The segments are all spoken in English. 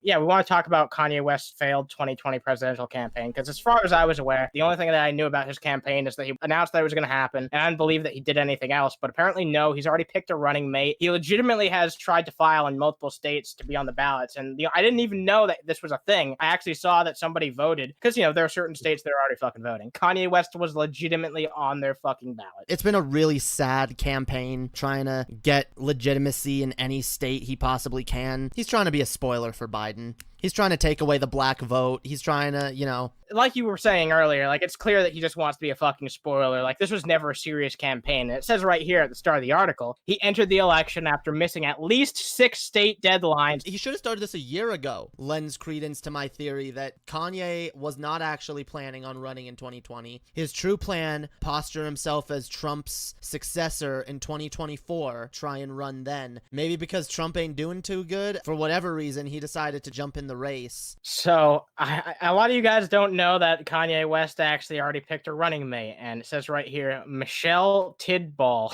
Yeah, we want to talk about Kanye West's failed 2020 presidential campaign, because as far as I was aware, the only thing that I knew about his campaign is that he announced that it was going to happen, and I didn't believe that he did anything else, but apparently no, he's already picked a running mate. He legitimately has tried to file in multiple states to be on the ballots, and I didn't even know that this was a thing. I actually saw that somebody voted, because, there are certain states that are already fucking voting. Kanye West was legitimately on their fucking ballot. It's been a really sad campaign trying to get legitimacy in any state he possibly can. He's trying to be a spoiler for Biden. He's trying to take away the black vote. He's trying to, like you were saying earlier, it's clear that he just wants to be a fucking spoiler. This was never a serious campaign. And it says right here at the start of the article, he entered the election after missing at least 6 state deadlines. He should have started this a year ago. Lends credence to my theory that Kanye was not actually planning on running in 2020. His true plan, posture himself as Trump's successor in 2024, try and run then. Maybe because Trump ain't doing too good, for whatever reason, he decided to jump in the race. So a lot of you guys don't know that Kanye West actually already picked a running mate, and it says right here, Michelle Tidball.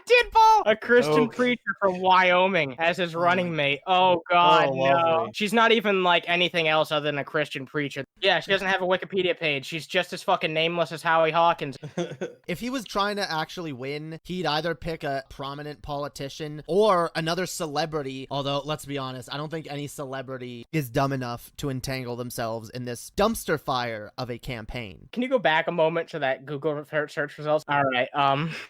Tidball, a Christian preacher from Wyoming, as his running mate. Oh God, no. She's not even anything else other than a Christian preacher. Yeah, she doesn't have a Wikipedia page. She's just as fucking nameless as Howie Hawkins. If he was trying to actually win, he'd either pick a prominent politician or another celebrity. Although, let's be honest, I don't think any celebrity is dumb enough to entangle themselves in this dumpster fire of a campaign. Can you go back a moment to that Google search results? All right,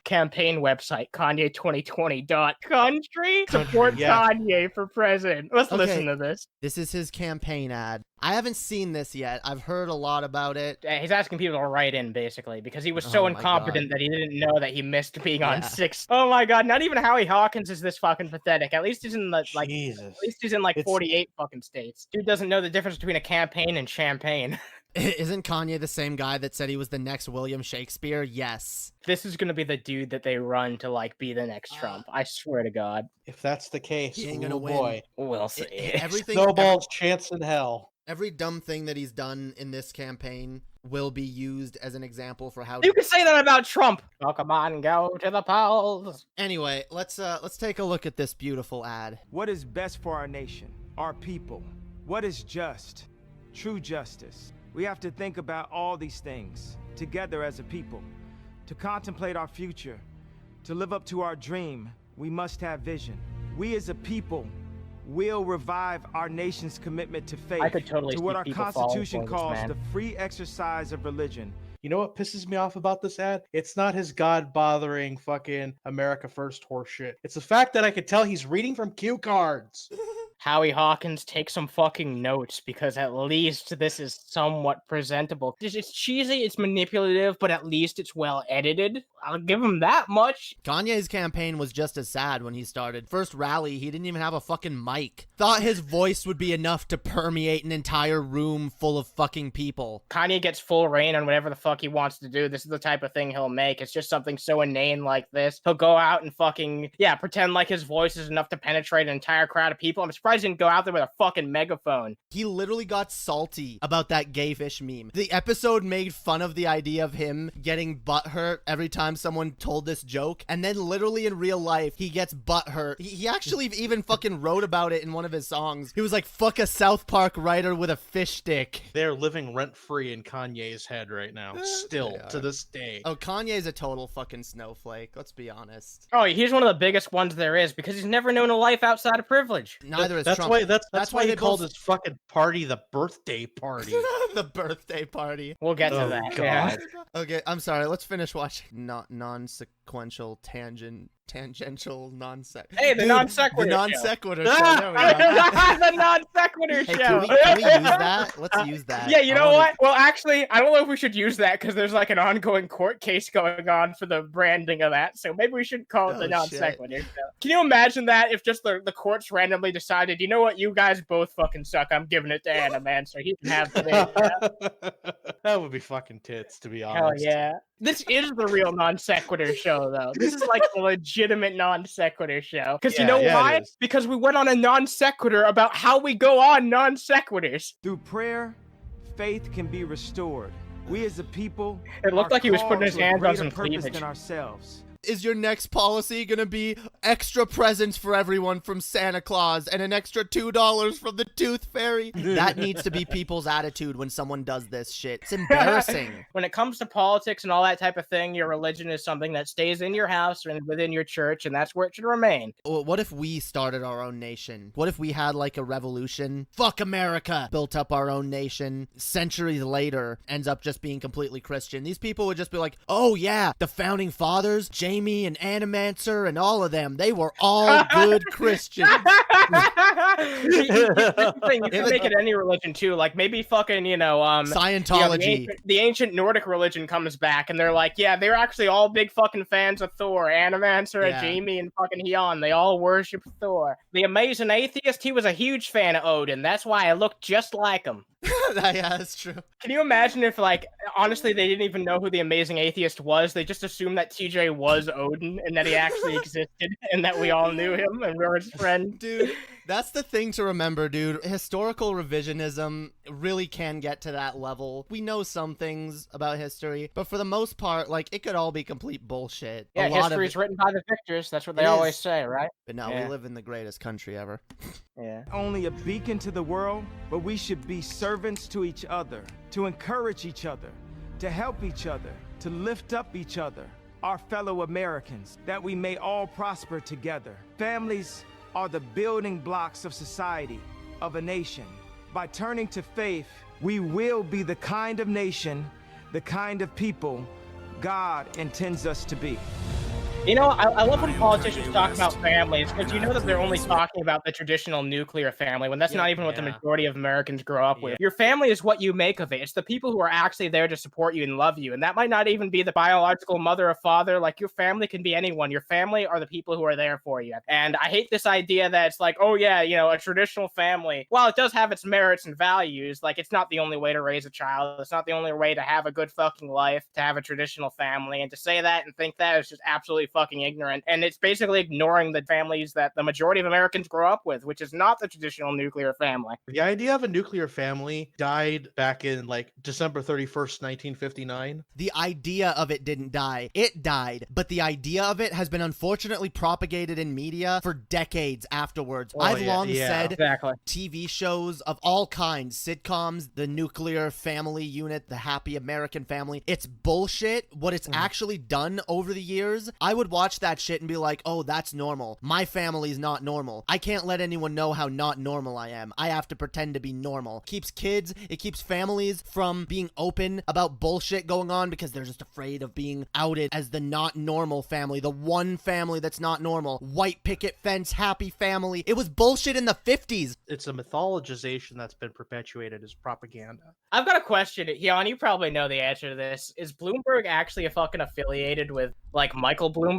campaign website, Kanye2020.country. Support Kanye for president. Let's listen to this. This is his campaign ad. I haven't seen this yet. I've heard a lot about it. He's asking people to write in, basically, because he was so incompetent that he didn't know that he missed being on 6. Oh my God, not even Howie Hawkins is this fucking pathetic. At least he's in at least he's in 48 fucking states. Dude doesn't know the difference between a campaign and champagne. Isn't Kanye the same guy that said he was the next William Shakespeare? Yes. This is going to be the dude that they run to be the next Trump. I swear to God. If that's the case, he ain't gonna win. Boy. We'll see. Snowball's chance in hell. Every dumb thing that he's done in this campaign will be used as an example for how you can say that about Trump. Oh, come on, go to the polls. Anyway, let's take a look at this beautiful ad. What is best for our nation, our people? What is just, true justice? We have to think about all these things together as a people. To contemplate our future, to live up to our dream, we must have vision. We as a people will revive our nation's commitment to faith, to what our Constitution calls the free exercise of religion. You know what pisses me off about this ad? It's not his God-bothering fucking America First horseshit. It's the fact that I could tell he's reading from cue cards. Howie Hawkins, take some fucking notes, because at least this is somewhat presentable. It's cheesy, it's manipulative, but at least it's well edited. I'll give him that much. Kanye's campaign was just as sad when he started. First rally, he didn't even have a fucking mic. Thought his voice would be enough to permeate an entire room full of fucking people. Kanye gets full reign on whatever the fuck he wants to do. This is the type of thing he'll make. It's just something so inane like this. He'll go out and fucking, pretend like his voice is enough to penetrate an entire crowd of people. I'm surprised he didn't go out there with a fucking megaphone. He literally got salty about that gay fish meme. The episode made fun of the idea of him getting butthurt every time someone told this joke, and then literally in real life, he gets butthurt. He actually even fucking wrote about it in one of his songs. He was like, fuck a South Park writer with a fish stick. They're living rent-free in Kanye's head right now. Still, to this day. Oh, Kanye's a total fucking snowflake. Let's be honest. Oh, he's one of the biggest ones there is, because he's never known a life outside of privilege. Neither is Trump. That's why he called his fucking party the birthday party. The birthday party. We'll get to that. God. Yeah. Okay, I'm sorry. Let's finish watching non-sequential tangential non-sequitur. Hey, the non-sequitur The non-sequitur show. The non-sequitur show. Can we use that? Let's use that. Yeah, you know what? Well, actually, I don't know if we should use that, because there's an ongoing court case going on for the branding of that. So maybe we should call it the non-sequitur show. Can you imagine that if just the courts randomly decided, you know what, you guys both fucking suck, I'm giving it to Anna, man, so he can have the name. That would be fucking tits, to be honest. Hell yeah. This is the real non-sequitur show, though. This is a legitimate non-sequitur show. Because you know why? Because we went on a non-sequitur about how we go on non-sequiturs. Through prayer, faith can be restored. We as a people, it looked like he was putting his hands on some cleavage cleavage. than ourselves. Is your next policy gonna be extra presents for everyone from Santa Claus and an extra $2 from the Tooth Fairy? That needs to be people's attitude when someone does this shit. It's embarrassing. When it comes to politics and all that type of thing, your religion is something that stays in your house and within your church, and that's where it should remain. What if we started our own nation? What if we had like a revolution? Fuck America! Built up our own nation. Centuries later, ends up just being completely Christian. These people would just be like, oh yeah, the founding fathers, Jamie and Animancer and all of them, they were all good Christians. You can make it any religion too. Like maybe fucking, Scientology. The ancient Nordic religion comes back and they're like, yeah, they're actually all big fucking fans of Thor. Animancer, Jamie, and fucking Hion. They all worship Thor. The Amazing Atheist, he was a huge fan of Odin. That's why I look just like him. Yeah, that's true. Can you imagine if, like, honestly, they didn't even know who the Amazing Atheist was? They just assumed that TJ was Odin and that he actually existed and that we all knew him and we were his friend. Dude, that's the thing to remember, dude. Historical revisionism really can get to that level. We know some things about history, but for the most part, like, it could all be complete bullshit. Yeah, history's written by the victors. That's what they always say, right? But no, we live in the greatest country ever. Yeah. Only a beacon to the world, but we should be servants to each other, to encourage each other, to help each other, to lift up each other, our fellow Americans, that we may all prosper together. Families are the building blocks of society, of a nation. By turning to faith, we will be the kind of nation, the kind of people God intends us to be. You know, I love when politicians talk about families, because you know that they're only talking about the traditional nuclear family, when that's not even what the majority of Americans grow up with. Your family is what you make of it. It's the people who are actually there to support you and love you, and that might not even be the biological mother or father. Like, your family can be anyone. Your family are the people who are there for you. And I hate this idea that it's like, oh yeah, a traditional family, while it does have its merits and values, like, it's not the only way to raise a child. It's not the only way to have a good fucking life, to have a traditional family. And to say that and think that is just absolutely fucking ignorant, and it's basically ignoring the families that the majority of Americans grow up with, which is not the traditional nuclear family. The idea of a nuclear family died back in like December 31st, 1959. The idea of it didn't die. It died, but the idea of it has been unfortunately propagated in media for decades afterwards. I've long said TV shows of all kinds, sitcoms, the nuclear family unit, the happy American family, it's bullshit. What it's actually done over the years, I would watch that shit and be like, oh, that's normal. My family's not normal. I can't let anyone know how not normal I am. I have to pretend to be normal. It keeps kids, it keeps families from being open about bullshit going on because they're just afraid of being outed as the not normal family, the one family that's not normal. White picket fence, happy family. It was bullshit in the 50s. It's a mythologization that's been perpetuated as propaganda. I've got a question. Hion, you probably know the answer to this. Is Bloomberg actually fucking affiliated with, like, Michael Bloomberg?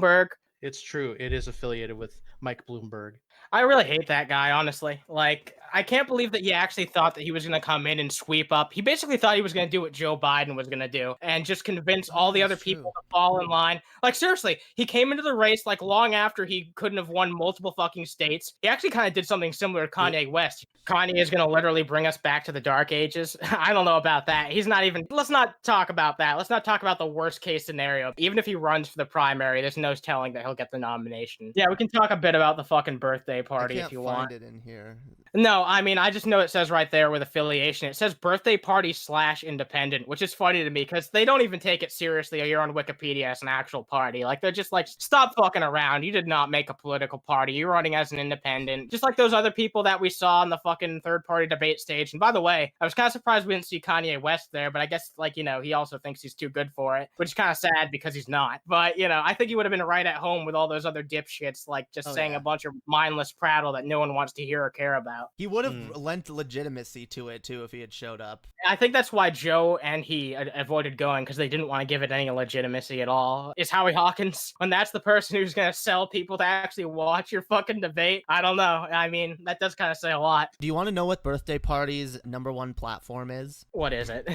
It's true. It is affiliated with Mike Bloomberg. I really hate that guy, honestly. Like, I can't believe that he actually thought that he was going to come in and sweep up. He basically thought he was going to do what Joe Biden was going to do and just convince all the other people to fall in line. Like, seriously, he came into the race, like, long after he couldn't have won multiple fucking states. He actually kind of did something similar to Kanye West. Kanye is going to literally bring us back to the dark ages. I don't know about that. He's not even... Let's not talk about that. Let's not talk about the worst case scenario. Even if he runs for the primary, there's no telling that he'll get the nomination. Yeah, we can talk a bit about the fucking birthday party if you want. I can't find it in here. No, I mean, I just know it says right there with affiliation. It says birthday party / independent, which is funny to me because they don't even take it seriously here on Wikipedia as an actual party. Like, they're just like, stop fucking around. You did not make a political party. You're running as an independent. Just like those other people that we saw on the fucking third party debate stage. And by the way, I was kind of surprised we didn't see Kanye West there, but I guess, like, he also thinks he's too good for it, which is kind of sad because he's not. But, I think he would have been right at home with all those other dipshits, like, just saying a bunch of mindless prattle that no one wants to hear or care about. He would have lent legitimacy to it too if he had showed up. I think that's why Joe and he avoided going, because they didn't want to give it any legitimacy at all. Is Howie Hawkins, when that's the person who's going to sell people to actually watch your fucking debate? I don't know. I mean, that does kind of say a lot. Do you want to know what Birthday Party's #1 platform is? What is it?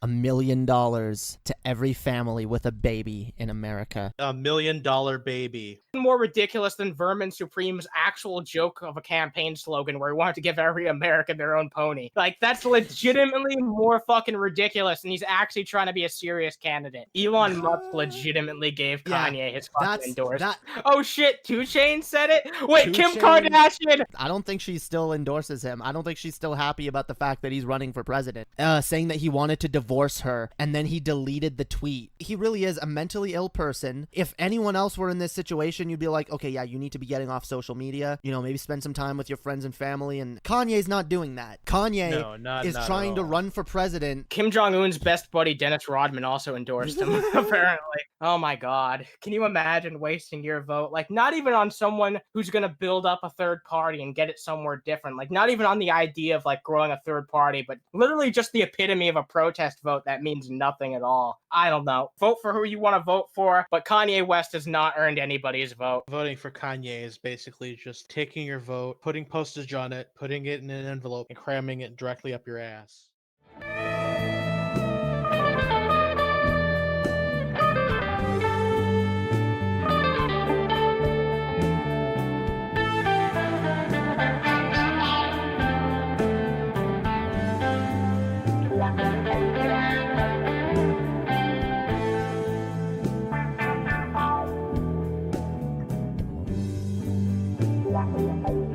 $1 million to every family with a baby in America. $1 million baby. More ridiculous than Vermin Supreme's actual joke of a campaign slogan where he wanted to give every American their own pony. Like, that's legitimately more fucking ridiculous, and he's actually trying to be a serious candidate. Elon Musk legitimately gave Kanye his fucking endorsement. Oh shit, 2 Chainz said it? Wait, Kim Kardashian! I don't think she still endorses him. I don't think she's still happy about the fact that he's running for president. Saying that he wanted to divorce her, and then he deleted the tweet. He really is a mentally ill person. If anyone else were in this situation, you'd be like, okay, yeah, you need to be getting off social media. You know, maybe spend some time with your friends and family. And Kanye's not doing that. Kanye is trying to run for president. Kim Jong-un's best buddy, Dennis Rodman, also endorsed him, apparently. Oh my god. Can you imagine wasting your vote? Like, not even on someone who's going to build up a third party and get it somewhere different. Like, not even on the idea of, like, growing a third party, but literally just the epitome of a protest vote that means nothing at all. I don't know. Vote for who you want to vote for, but Kanye West has not earned anybody's vote. Voting for Kanye is basically just taking your vote, putting postage on it, putting it in an envelope, and cramming it directly up your ass.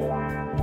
Yeah.